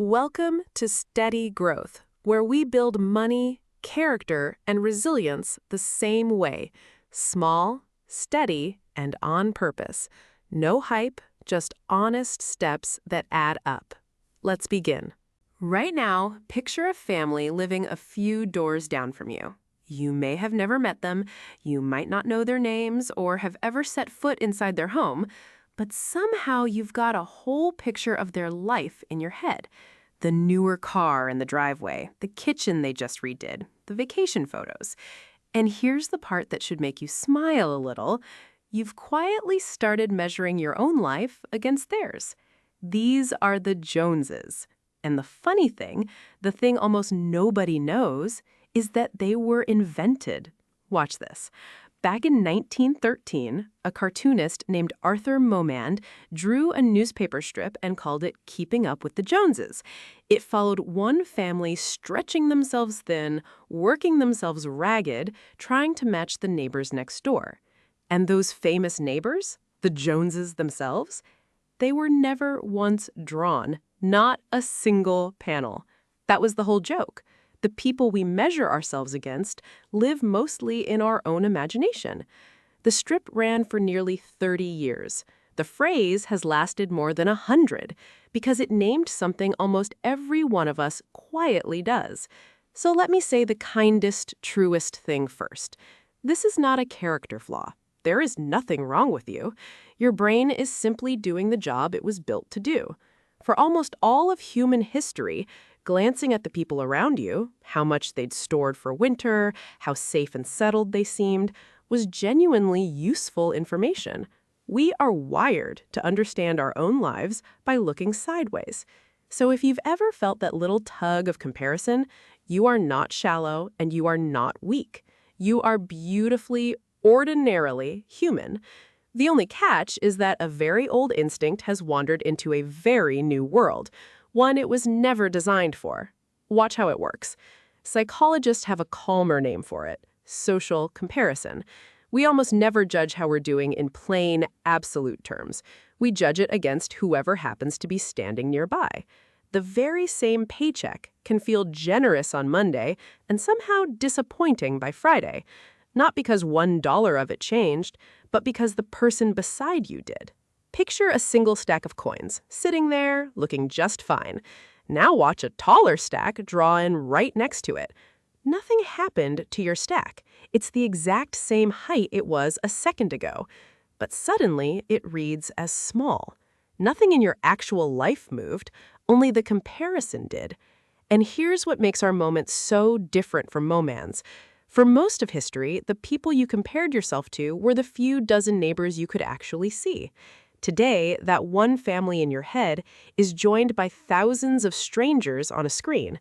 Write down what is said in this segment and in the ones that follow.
Welcome to Steady Growth, where we build money, character, and resilience the same way. Small, steady, and on purpose. No hype, just honest steps that add up. Let's begin. Right now, picture a family living a few doors down from you. You may have never met them, you might not know their names, or have ever set foot inside their home, but somehow you've got a whole picture of their life in your head. The newer car in the driveway, the kitchen they just redid, the vacation photos. And here's the part that should make you smile a little. You've quietly started measuring your own life against theirs. These are the Joneses. And the funny thing, the thing almost nobody knows, is that they were invented. Watch this. Back in 1913, a cartoonist named Arthur Momand drew a newspaper strip and called it Keeping Up with the Joneses. It followed one family stretching themselves thin, working themselves ragged, trying to match the neighbors next door. And those famous neighbors, the Joneses themselves, they were never once drawn, not a single panel. That was the whole joke. The people we measure ourselves against live mostly in our own imagination. The strip ran for nearly 30 years. The phrase has lasted more than 100 because it named something almost every one of us quietly does. So let me say the kindest, truest thing first. This is not a character flaw. There is nothing wrong with you. Your brain is simply doing the job it was built to do. For almost all of human history, glancing at the people around you, how much they'd stored for winter, how safe and settled they seemed, was genuinely useful information. We are wired to understand our own lives by looking sideways. So if you've ever felt that little tug of comparison, you are not shallow and you are not weak. You are beautifully, ordinarily human. The only catch is that a very old instinct has wandered into a very new world, one it was never designed for. Watch how it works. Psychologists have a calmer name for it: social comparison. We almost never judge how we're doing in plain, absolute terms. We judge it against whoever happens to be standing nearby. The very same paycheck can feel generous on Monday and somehow disappointing by Friday. Not because $1 of it changed, but because the person beside you did. Picture a single stack of coins, sitting there, looking just fine. Now watch a taller stack draw in right next to it. Nothing happened to your stack. It's the exact same height it was a second ago. But suddenly, it reads as small. Nothing in your actual life moved, only the comparison did. And here's what makes our moment so different from Momand's. For most of history, the people you compared yourself to were the few dozen neighbors you could actually see. Today, that one family in your head is joined by thousands of strangers on a screen.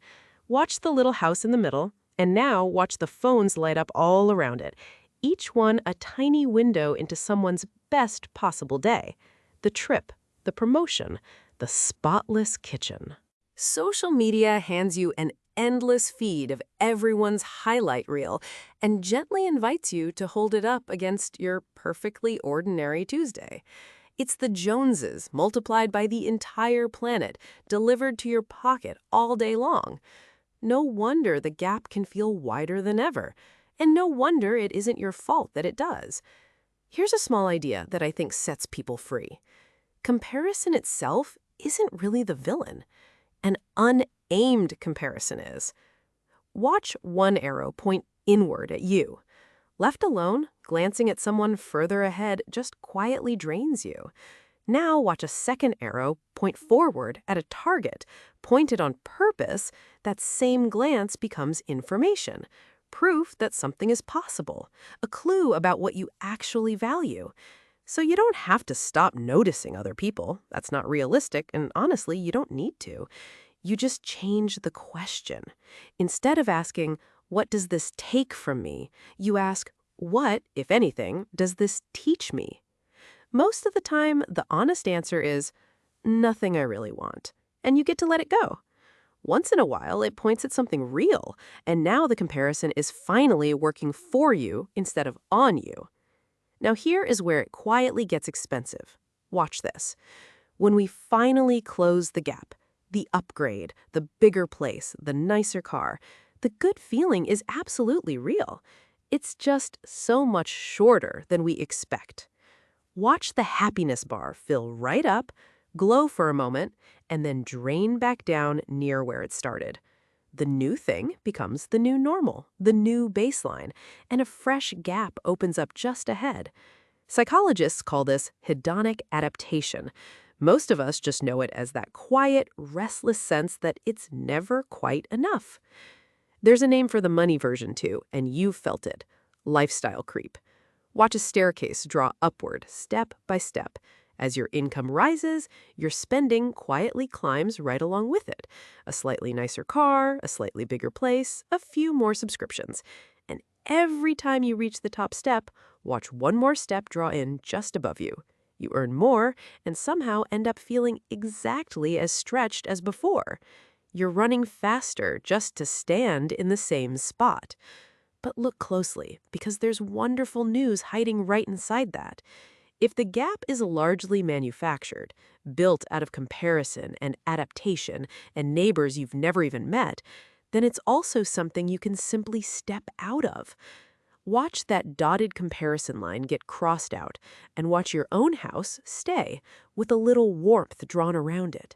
Watch the little house in the middle, and now watch the phones light up all around it, each one a tiny window into someone's best possible day. The trip, the promotion, the spotless kitchen. Social media hands you an endless feed of everyone's highlight reel and gently invites you to hold it up against your perfectly ordinary Tuesday. It's the Joneses multiplied by the entire planet, delivered to your pocket all day long. No wonder the gap can feel wider than ever, and no wonder it isn't your fault that it does. Here's a small idea that I think sets people free. Comparison itself isn't really the villain. An unaimed comparison is. Watch one arrow point inward at you. Left alone, glancing at someone further ahead just quietly drains you. Now watch a second arrow point forward at a target. Pointed on purpose, that same glance becomes information. Proof that something is possible. A clue about what you actually value. So you don't have to stop noticing other people. That's not realistic, and honestly, you don't need to. You just change the question. Instead of asking, "What does this take from me?" you ask, "What, if anything, does this teach me?" Most of the time, the honest answer is, "Nothing I really want," and you get to let it go. Once in a while, it points at something real, and now the comparison is finally working for you instead of on you. Now here is where it quietly gets expensive. Watch this. When we finally close the gap, The upgrade, the bigger place, the nicer car. The good feeling is absolutely real. It's just so much shorter than we expect. Watch the happiness bar fill right up, glow for a moment, and then drain back down near where it started. The new thing becomes the new normal, the new baseline, and a fresh gap opens up just ahead. Psychologists call this hedonic adaptation. Most of us just know it as that quiet, restless sense that it's never quite enough. There's a name for the money version too, and you've felt it. Lifestyle creep. Watch a staircase draw upward, step by step. As your income rises, your spending quietly climbs right along with it. A slightly nicer car, a slightly bigger place, a few more subscriptions. And every time you reach the top step, watch one more step draw in just above you. You earn more and somehow end up feeling exactly as stretched as before. You're running faster just to stand in the same spot. But look closely, because there's wonderful news hiding right inside that. If the gap is largely manufactured, built out of comparison and adaptation and neighbors you've never even met, then it's also something you can simply step out of. Watch that dotted comparison line get crossed out and watch your own house stay with a little warmth drawn around it.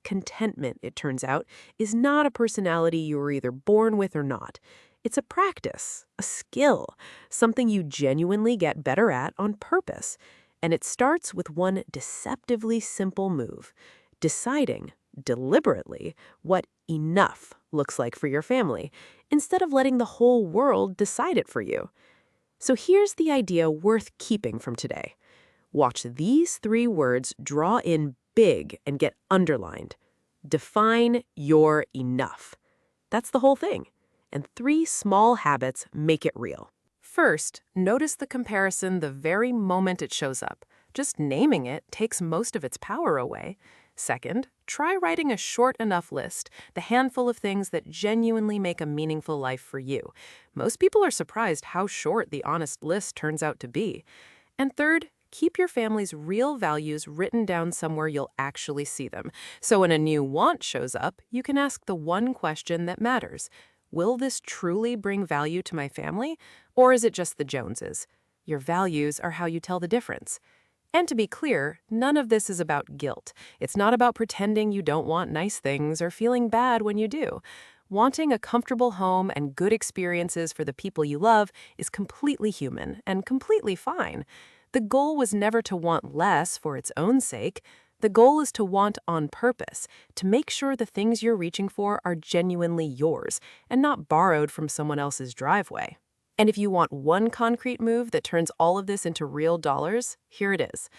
Contentment, it turns out, is not a personality you were either born with or not. It's a practice, a skill, something you genuinely get better at on purpose. And it starts with one deceptively simple move: deciding, deliberately, what enough looks like for your family, instead of letting the whole world decide it for you. So here's the idea worth keeping from today. Watch these 3 words draw in big and get underlined. Define your enough. That's the whole thing. And 3 small habits make it real. First, notice the comparison the very moment it shows up. Just naming it takes most of its power away. Second, try writing a short enough list, the handful of things that genuinely make a meaningful life for you. Most people are surprised how short the honest list turns out to be. And third, keep your family's real values written down somewhere you'll actually see them. So when a new want shows up, you can ask the one question that matters. Will this truly bring value to my family, or is it just the Joneses? Your values are how you tell the difference. And to be clear, none of this is about guilt. It's not about pretending you don't want nice things or feeling bad when you do. Wanting a comfortable home and good experiences for the people you love is completely human and completely fine. The goal was never to want less for its own sake. The goal is to want on purpose, to make sure the things you're reaching for are genuinely yours and not borrowed from someone else's driveway. And if you want one concrete move that turns all of this into real dollars, here it is.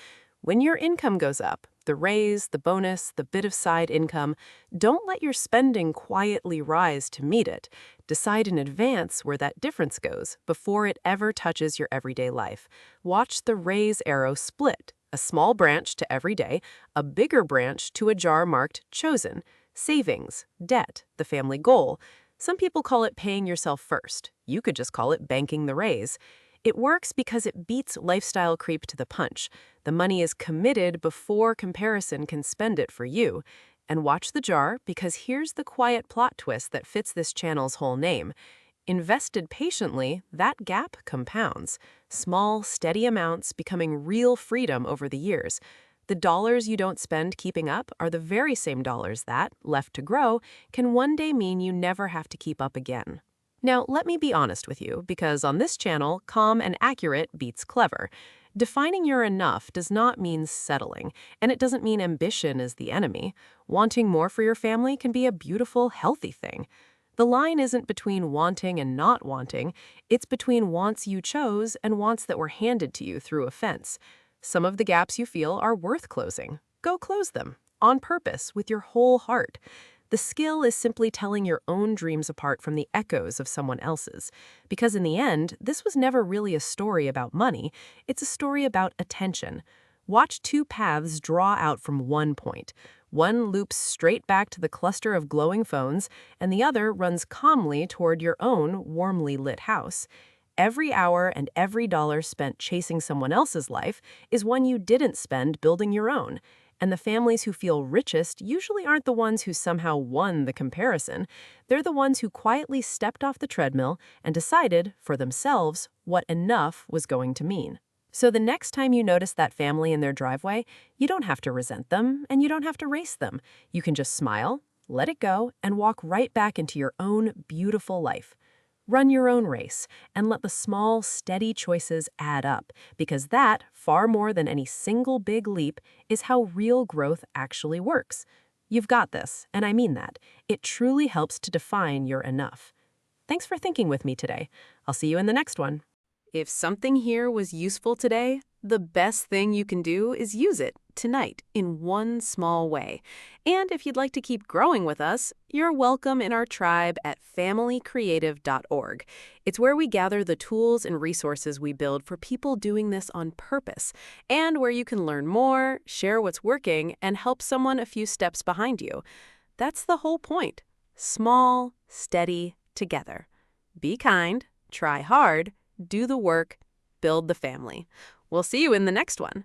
When your income goes up, the raise, the bonus, the bit of side income, don't let your spending quietly rise to meet it. Decide in advance where that difference goes before it ever touches your everyday life. Watch the raise arrow split. A small branch to everyday, a bigger branch to a jar marked chosen. Savings, debt, the family goal. Some people call it paying yourself first. You could just call it banking the raise. It works because it beats lifestyle creep to the punch. The money is committed before comparison can spend it for you. And watch the jar, because here's the quiet plot twist that fits this channel's whole name. Invested patiently, that gap compounds. Small, steady amounts becoming real freedom over the years. The dollars you don't spend keeping up are the very same dollars that, left to grow, can one day mean you never have to keep up again. Now, let me be honest with you, because on this channel, calm and accurate beats clever. Defining your enough does not mean settling, and it doesn't mean ambition is the enemy. Wanting more for your family can be a beautiful, healthy thing. The line isn't between wanting and not wanting, it's between wants you chose and wants that were handed to you through offense. Some of the gaps you feel are worth closing. Go close them, on purpose, with your whole heart. The skill is simply telling your own dreams apart from the echoes of someone else's. Because in the end, this was never really a story about money, it's a story about attention. Watch 2 paths draw out from one point. One loops straight back to the cluster of glowing phones, and the other runs calmly toward your own warmly lit house. Every hour and every dollar spent chasing someone else's life is one you didn't spend building your own. And the families who feel richest usually aren't the ones who somehow won the comparison. They're the ones who quietly stepped off the treadmill and decided, for themselves, what enough was going to mean. So the next time you notice that family in their driveway, you don't have to resent them and you don't have to race them. You can just smile, let it go, and walk right back into your own beautiful life. Run your own race and let the small, steady choices add up, because that, far more than any single big leap, is how real growth actually works. You've got this, and I mean that. It truly helps to define your enough. Thanks for thinking with me today. I'll see you in the next one. If something here was useful today, the best thing you can do is use it tonight in one small way. And if you'd like to keep growing with us, you're welcome in our tribe at familycreative.org. It's where we gather the tools and resources we build for people doing this on purpose, and where you can learn more, share what's working, and help someone a few steps behind you. That's the whole point. Small, steady, together. Be kind, try hard, do the work, build the family. We'll see you in the next one.